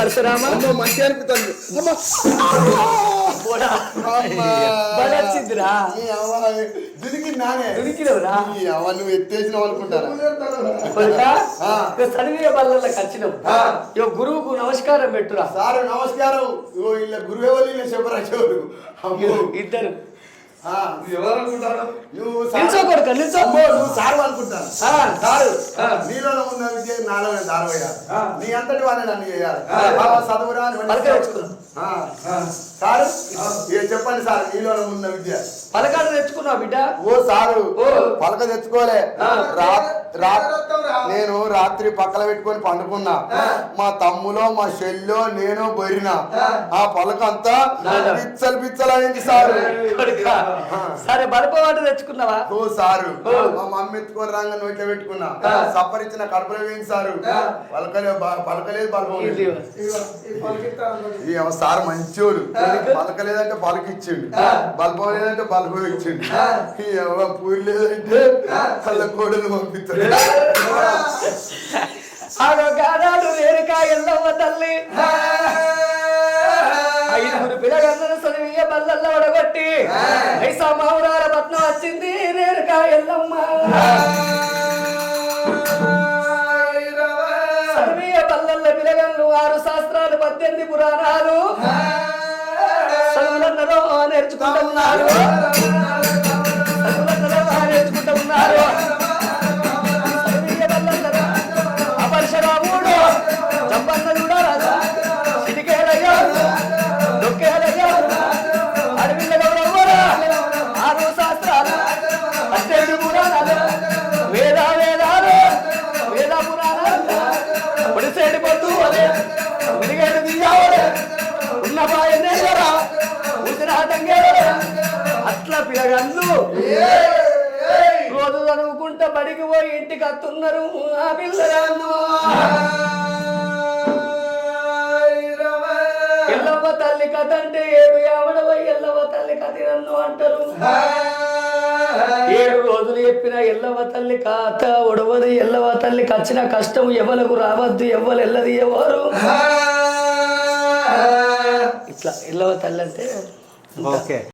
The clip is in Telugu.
పరశురామ మంచి అనిపిస్తుంది దురికినవురా నువ్వు ఎత్తేసినావు అనుకుంటారా చదివే బల్ల ఖర్చును గురువుకు నమస్కారం పెట్టురా. సారు నమస్కారం. ఇలా గురువే వాళ్ళు చెప్పరాజు ఇద్దరు నువ్వు నిల్చోకొడుక నిల్చో. నువ్వు సారు అనుకుంటాను. సారు నీలో ఉన్న విద్య నాలో దారవయ్యాలి. నీ అంతటి వాడిని నన్ను చేయాలి. చదువురా సారు చెప్పండి సార్. నీలో ఉన్న విద్య పలకాడు తెచ్చుకున్నావు బిడ్డ? ఓ సారు పలక తెచ్చుకోలే. నేను రాత్రి పక్కన పెట్టుకొని పండుకున్నా. మా తమ్ములో మా చెల్లో నేను బొరినా. ఆ పలక అంతా పిచ్చలు పిచ్చలు అయింది సారు. సరే బలపవాటు తెచ్చుకున్నావా? ఓ సారు మా మమ్మీ ఎత్తుకొని రాగా నోట్లో పెట్టుకున్నా. సప్పరిచ్చిన కడుపులో వేయింది సారు. పలకలేదు బలపలేదు. సారు మంచోడు. పలకలేదంటే పలకిచ్చిండు, బల్బం లేదంటే బల్బం ఇచ్చిండు. పూరి లేదంటే కళ్ళ కోడలు పంపిస్తాడు. వేరుకా ఎల్లమ్మ తల్లి ఐదుగురు పిల్లగందరూ చదివియ బల్లల్లో వడగొట్టి ఐసా మావురాల పట్నం వచ్చింది రేరుకా ఎల్లమ్మ. చదివియ బల్లల్లో పిల్లగండ్లు 6 శాస్త్రాలు 18 పురాణాలు చదువులన్నరో నేర్చుకుంటూ ఉన్నారు. నేర్చుకుంటూ ఉన్నారు. చదివియ బల్లన్నరో అపరశరాముడు జంపన్న చూడాలి. సిటికేలయ్యా దొక్కేలయ్యా అడవిలో గౌరవ్వరా 6 శాస్త్రాలు 18 పురాణాలు వేదాలు వేద పురాణాలు పొడిసేటి పొద్దు అదే ఉడిగేడు దియ్యావడే ఉన్న పాయనేరా ఉసిరాటంగేరా. అట్లా పిల్లగండ్లు రోజు చదువుకుంటా బడికి పోయి ఇంటికి వస్తున్నారు. ఆ పిల్లగాళ్ళు ఎల్లవ్వ తల్లి కథ అంటే 7 యావడవై ఎల్లవ్వ తల్లి కథ నన్ను అంటారు. 7 రోజులు చెప్పిన ఎల్లవ్వ తల్లి కథ ఒడవది. ఎల్లవ్వ తల్లికి వచ్చిన కష్టం ఎవలకు రావద్దు, ఎవ్వరు ఎల్లది ఎవరు. ఇట్లా ఎల్లవ్వ తల్లి అంటే ఓకే.